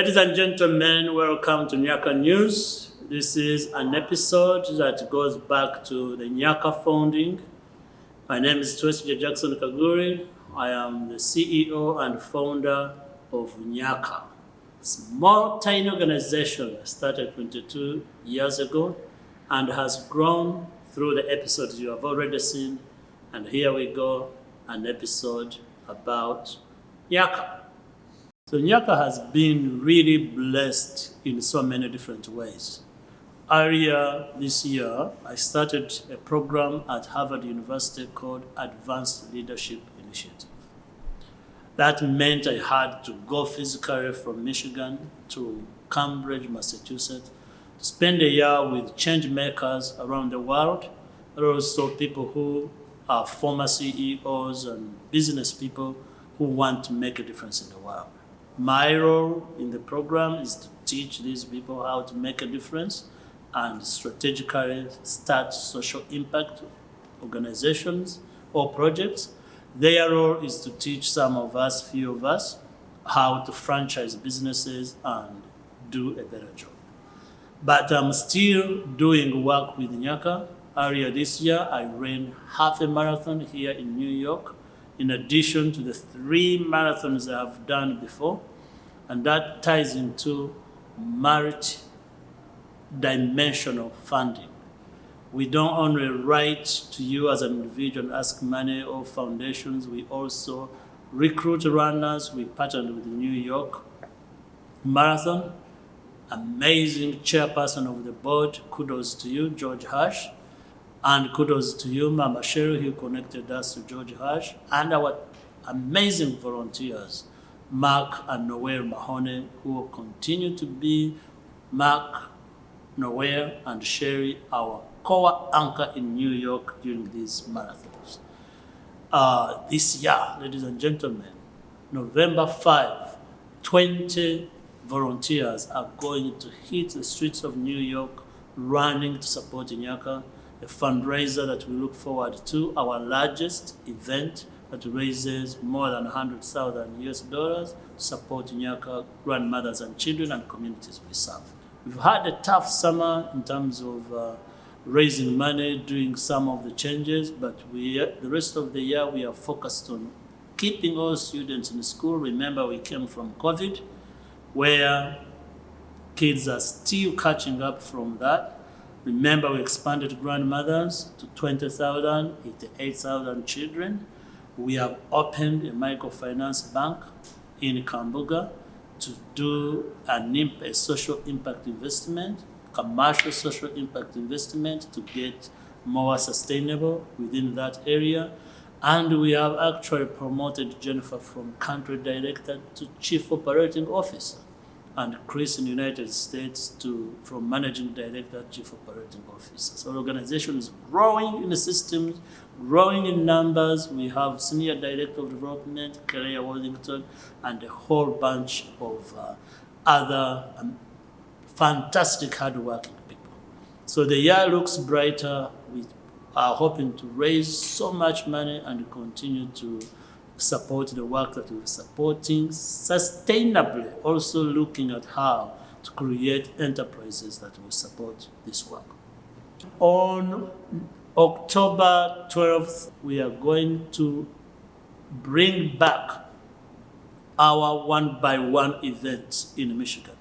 Ladies and gentlemen, welcome to Nyaka News. This is an episode that goes back to the Nyaka founding. My name is Twesigye Jackson Kaguri. I am the CEO and founder of Nyaka. A small, tiny organization that started 22 years ago and has grown through the episodes you have already seen. And here we go, an episode about Nyaka. So Nyaka has been really blessed in so many different ways. Earlier this year, I started a program at Harvard University called Advanced Leadership Initiative. That meant I had to go physically from Michigan to Cambridge, Massachusetts, to spend a year with change makers around the world, but also people who are former CEOs and business people who want to make a difference in the world. My role in the program is to teach these people how to make a difference and strategically start social impact organizations or projects. Their role is to teach some of us, few of us, how to franchise businesses and do a better job. But I'm still doing work with Nyaka. Earlier this year, I ran half a marathon here in New York, in addition to the 3 marathons I have done before, and that ties into multi-dimensional funding. We don't only write to you as an individual and ask money or foundations, we also recruit runners. We partnered with the New York Marathon. Amazing chairperson of the board, kudos to you, George Hash. And kudos to you, Mama Sherry, who connected us to George Hash, and our amazing volunteers, Mark and Noel Mahone, who will continue to be Mark, Noel, and Sherry, our core anchor in New York during these marathons. This year, ladies and gentlemen, November 5, 20 volunteers are going to hit the streets of New York running to support Nyaka, a fundraiser that we look forward to, our largest event that raises more than $100,000 to support Nyaka grandmothers and children and communities we serve. We've had a tough summer in terms of raising money, doing some of the changes, but the rest of the year we are focused on keeping all students in school. Remember, we came from COVID, where kids are still catching up from that. Remember, we expanded grandmothers to 20,000, 88,000 children. We have opened a microfinance bank in Kambuga to do a social impact investment, commercial social impact investment to get more sustainable within that area. And we have actually promoted Jennifer from country director to chief operating officer, and Chris in the United States from managing director, chief operating officer. So the organization is growing in the systems, growing in numbers. We have senior director of development, Kelly Worthington, and a whole bunch of other fantastic hardworking people. So the year looks brighter. We are hoping to raise so much money and continue to support the work that we're supporting sustainably, also looking at how to create enterprises that will support this work. On October 12th, we are going to bring back our 1x1 events in Michigan.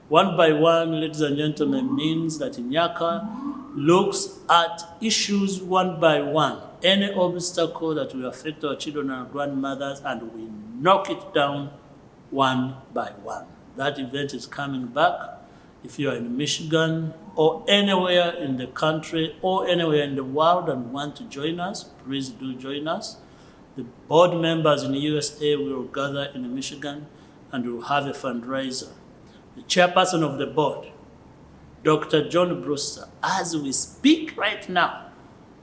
1x1, ladies and gentlemen, means that Nyaka looks at issues 1 by 1. Any obstacle that will affect our children and grandmothers, and we knock it down 1 by 1. That event is coming back. If you are in Michigan or anywhere in the country or anywhere in the world and want to join us, please do join us. The board members in the USA will gather in Michigan and we'll have a fundraiser. The chairperson of the board, Dr. John Brewster, as we speak right now,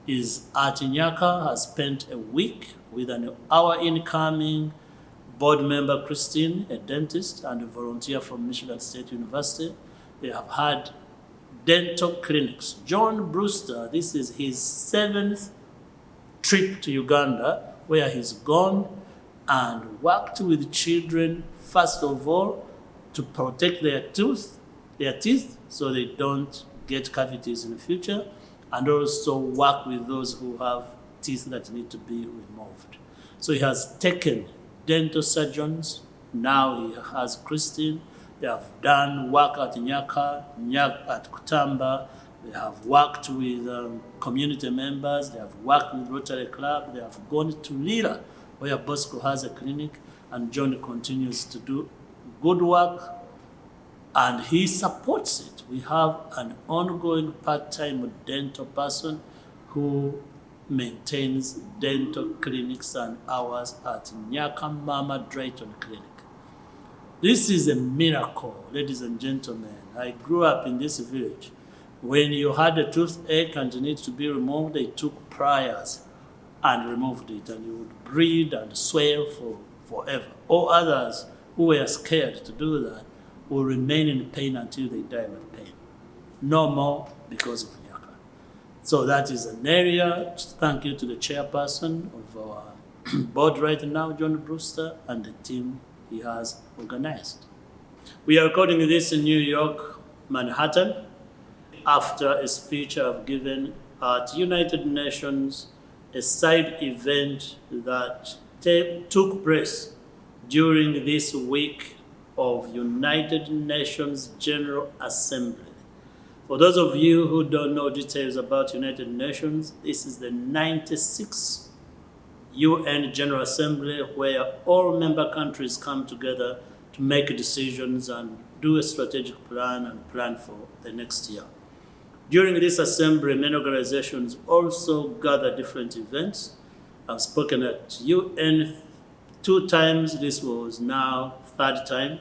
is at Nyaka, has spent a week with our incoming board member, Christine, a dentist and a volunteer from Michigan State University. They have had dental clinics. John Brewster, this is his 7th trip to Uganda, where he's gone and worked with children, first of all, to protect their teeth, so they don't get cavities in the future, and also work with those who have teeth that need to be removed. So he has taken dental surgeons. Now he has Christine. They have done work at Nyaka, at Kutamba. They have worked with community members. They have worked with Rotary Club. They have gone to Lila, where Bosco has a clinic, and John continues to do good work, and he supports it. We have an ongoing part-time dental person who maintains dental clinics and hours at Nyaka Mama Drayton Clinic. This is a miracle, ladies and gentlemen. I grew up in this village. When you had a toothache and it needed to be removed, they took pliers and removed it, and you would bleed and swell for forever. Or others who were scared to do that will remain in pain until they die with pain. No more because of Nyaka. So that is an area. Thank you to the chairperson of our board right now, John Brewster, and the team he has organized. We are recording this in New York, Manhattan, after a speech I've given at United Nations, a side event that took place during this week of United Nations General Assembly. For those of you who don't know details about United Nations, this is the 96th UN General Assembly, where all member countries come together to make decisions and do a strategic plan and plan for the next year. During this assembly, many organizations also gather different events. I've spoken at UN 2 times. This was now 3rd time.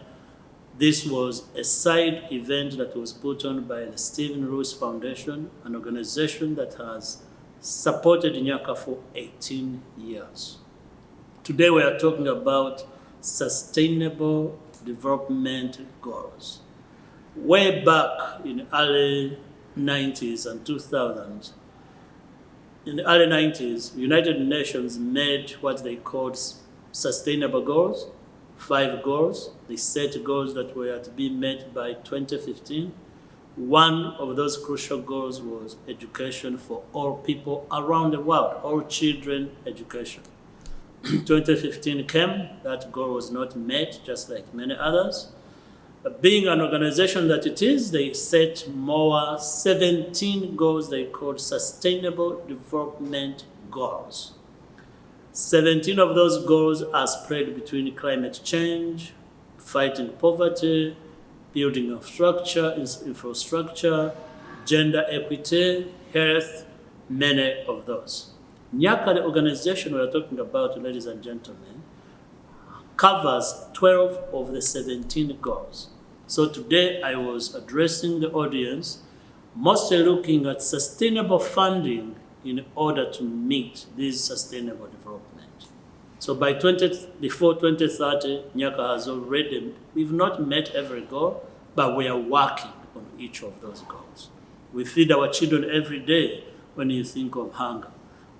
This was a side event that was put on by the Stephen Lewis Foundation, an organization that has supported Nyaka for 18 years. Today we are talking about sustainable development goals. Way back in the early 90s and 2000s, in the early 90s, United Nations made what they called sustainable goals, 5 goals. They set goals that were to be met by 2015. One of those crucial goals was education for all people around the world, all children education. 2015 came, that goal was not met, just like many others. Being an organization that it is, they set more 17 goals they called sustainable development goals. 17 of those goals are spread between climate change, fighting poverty, building of infrastructure, gender equity, health, many of those. Nyaka, the organization we are talking about, ladies and gentlemen, covers 12 of the 17 goals. So today I was addressing the audience, mostly looking at sustainable funding in order to meet this sustainable development. So before 2030, Nyaka has already, we've not met every goal, but we are working on each of those goals. We feed our children every day when you think of hunger.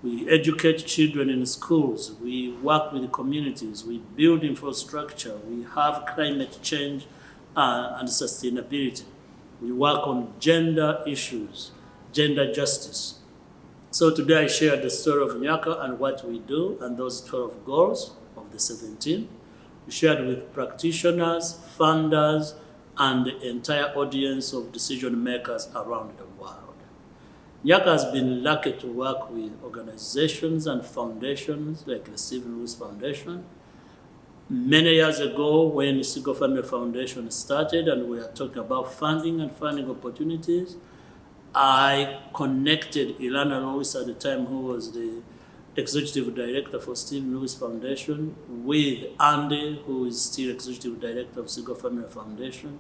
We educate children in schools. We work with the communities. We build infrastructure. We have climate change and sustainability. We work on gender issues, gender justice. So today I shared the story of Nyaka and what we do and those 12 goals of the 17. We shared with practitioners, funders, and the entire audience of decision makers around the world. Nyaka has been lucky to work with organizations and foundations like the Stephen Lewis Foundation. Many years ago, when the Single Family Foundation started and we were talking about funding and funding opportunities, I connected Ilana Lewis at the time, who was the executive director for Stephen Lewis Foundation, with Andy, who is still executive director of Single Family Foundation,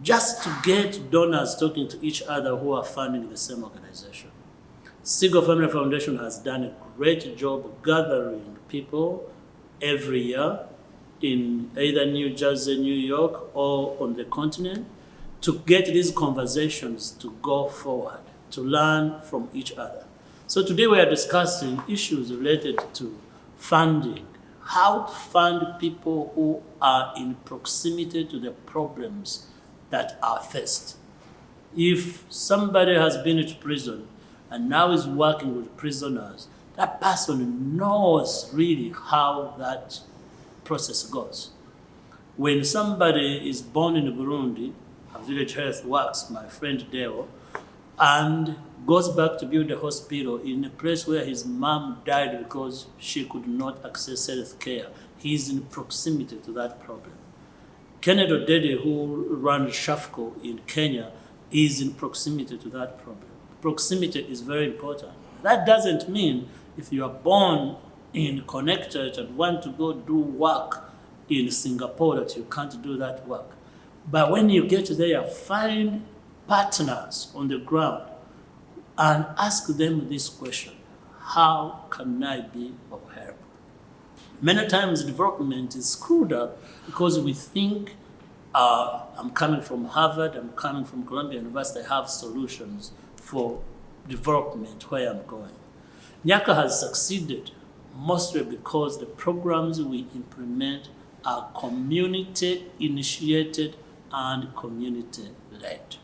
just to get donors talking to each other who are funding the same organization. Single Family Foundation has done a great job gathering people every year in either New Jersey, New York, or on the continent to get these conversations to go forward, to learn from each other. So today we are discussing issues related to funding, how to fund people who are in proximity to the problems that are faced. If somebody has been to prison and now is working with prisoners, that person knows really how that process goes. When somebody is born in Burundi, a village health works, my friend Deo, and goes back to build a hospital in a place where his mom died because she could not access health care. He's in proximity to that problem. Kennedy Odede, who runs Shafco in Kenya, is in proximity to that problem. Proximity is very important. That doesn't mean if you are born in Connecticut and want to go do work in Singapore that you can't do that work. But when you get there, find partners on the ground and ask them this question: how can I be of help? Many times development is screwed up because we think I'm coming from Harvard, I'm coming from Columbia University, I have solutions for development where I'm going. Nyaka has succeeded mostly because the programs we implement are community initiated and community led.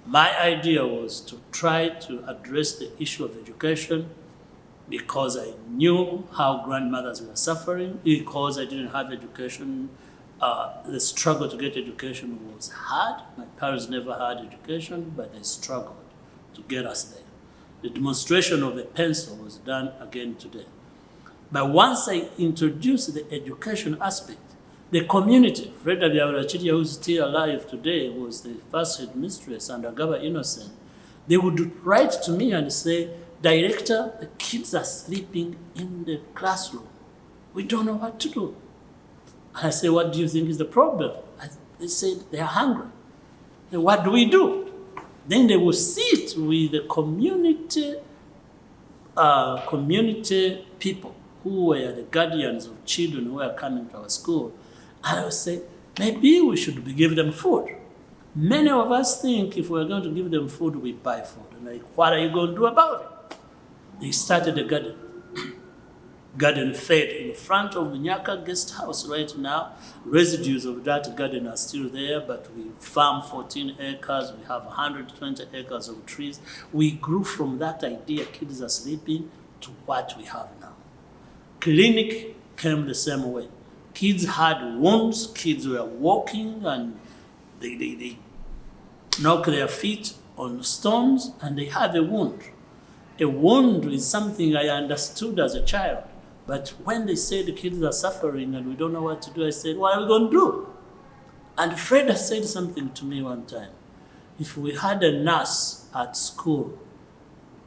My idea was to try to address the issue of education because I knew how grandmothers were suffering, because I didn't have education. The struggle to get education was hard. My parents never had education, but they struggled to get us there. The demonstration of a pencil was done again today. But once I introduced the education aspect, the community, Freda Biawarachiria, who's still alive today, was the first headmistress, and Agaba Innocent, they would write to me and say, "Director, the kids are sleeping in the classroom. We don't know what to do." And I say, "What do you think is the problem?" They said, "They are hungry." Then what do we do? Then they will sit with the community people who were the guardians of children who were coming to our school. And I would say, maybe we should give them food. Many of us think if we're going to give them food, we buy food. And like, what are you going to do about it? They started a garden. Garden fed in front of the Nyaka guest house right now. Residues of that garden are still there, but we farm 14 acres. We have 120 acres of trees. We grew from that idea, kids are sleeping, to what we have now. Clinic came the same way. Kids had wounds, kids were walking and they knock their feet on stones and they have a wound. A wound is something I understood as a child. But when they said the kids are suffering and we don't know what to do, I said, what are we going to do? And Freda said something to me one time. If we had a nurse at school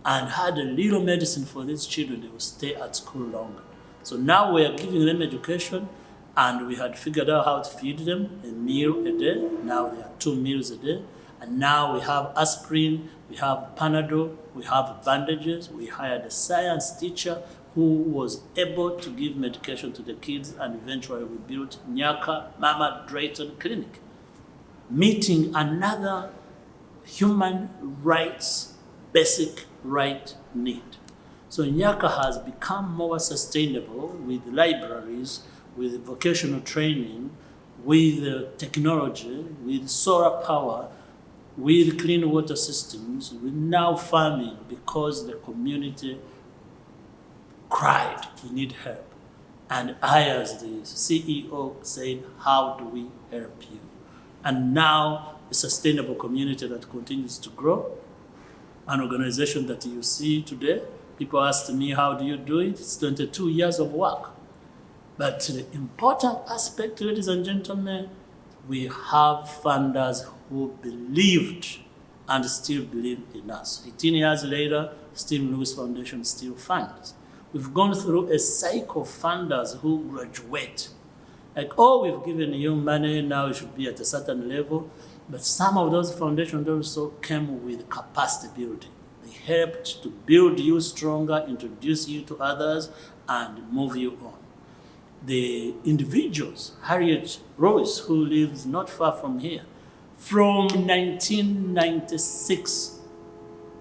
and had a little medicine for these children, they would stay at school longer. So now we are giving them education, and we had figured out how to feed them a meal a day. Now there are 2 meals a day. And now we have aspirin, we have Panadol, we have bandages. We hired a science teacher who was able to give medication to the kids, and eventually we built Nyaka Mama Drayton Clinic, meeting another human rights, basic right need. So Nyaka has become more sustainable with libraries, with vocational training, with technology, with solar power, with clean water systems, with now farming, because the community cried, we need help. And I, as the CEO, said, how do we help you? And now a sustainable community that continues to grow, an organization that you see today. People asked me, how do you do it? It's 22 years of work. But the important aspect, ladies and gentlemen, we have funders who believed and still believe in us. 18 years later, Stephen Lewis Foundation still funds. We've gone through a cycle of funders who graduate. Like, oh, we've given you money, now you should be at a certain level. But some of those foundations also came with capacity building. They helped to build you stronger, introduce you to others, and move you on. The individuals, Harriet Royce, who lives not far from here, from 1996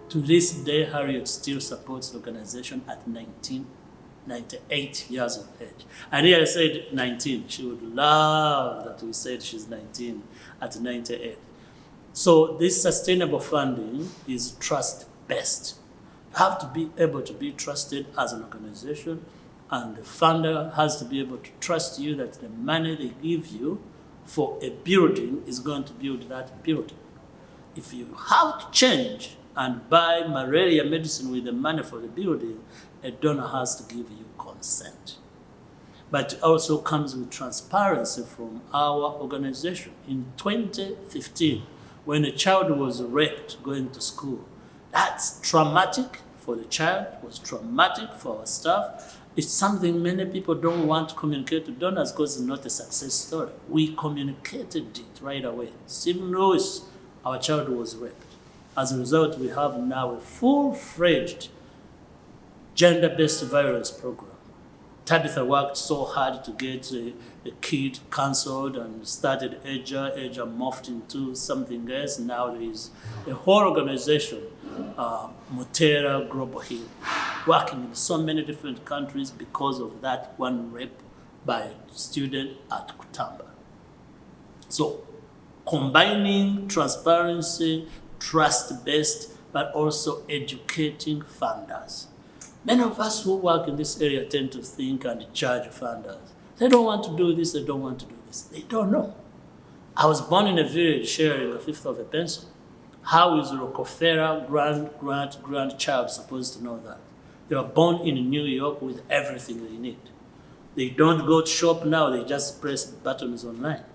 to this day, Harriet still supports the organization at 19 98 years of age. And here I said 19. She would love that we said she's 19 at 98. So this sustainable funding is trust-based. You have to be able to be trusted as an organization, and the funder has to be able to trust you that the money they give you for a building is going to build that building. If you have to change and buy malaria medicine with the money for the building, a donor has to give you consent. But it also comes with transparency from our organization. In 2015, when a child was raped going to school, that's traumatic for the child, it was traumatic for our staff. It's something many people don't want to communicate to donors because it's not a success story. We communicated it right away. Stephen knows our child was raped. As a result, we have now a full-fledged gender-based violence program. Tabitha worked so hard to get a kid cancelled and started EJA. EJA morphed into something else. Now there is a whole organization, Mutera Global Heal, working in so many different countries because of that one rape by a student at Kutamba. So combining transparency, trust-based, but also educating funders. Many of us who work in this area tend to think and judge funders. They don't want to do this, they don't want to do this. They don't know. I was born in a village sharing a fifth of a pencil. How is Rockefeller grandchild supposed to know that? They were born in New York with everything they need. They don't go to shop now, they just press buttons online.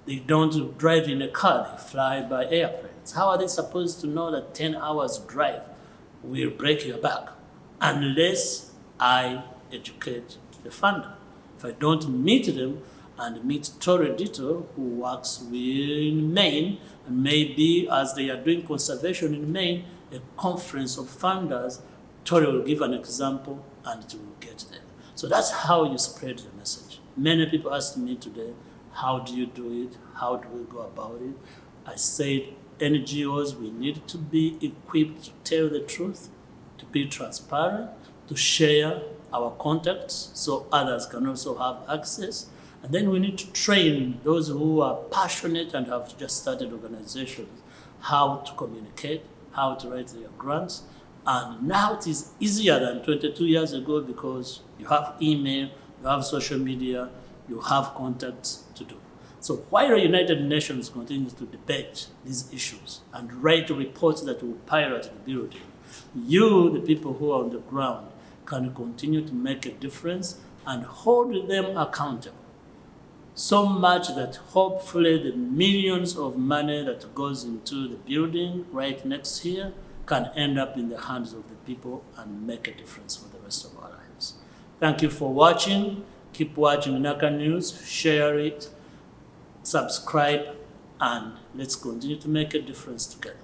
They don't drive in a car, they fly by airplanes. How are they supposed to know that 10 hours drive will break your back? Unless I educate the funder. If I don't meet them and meet Tori Dito, who works in Maine, and maybe as they are doing conservation in Maine, a conference of funders, Tori will give an example and it will get there. So that's how you spread the message. Many people ask me today, how do you do it? How do we go about it? I said, NGOs, we need to be equipped to tell the truth, to be transparent, to share our contacts so others can also have access. And then we need to train those who are passionate and have just started organizations how to communicate, how to write their grants. And now it is easier than 22 years ago because you have email, you have social media, you have contacts to do. So while the United Nations continues to debate these issues and write reports that will pilot the building, you, the people who are on the ground, can continue to make a difference and hold them accountable. So much that hopefully the millions of money that goes into the building right next here can end up in the hands of the people and make a difference for the rest of our lives. Thank you for watching. Keep watching Nyaka News, share it, subscribe, and let's continue to make a difference together.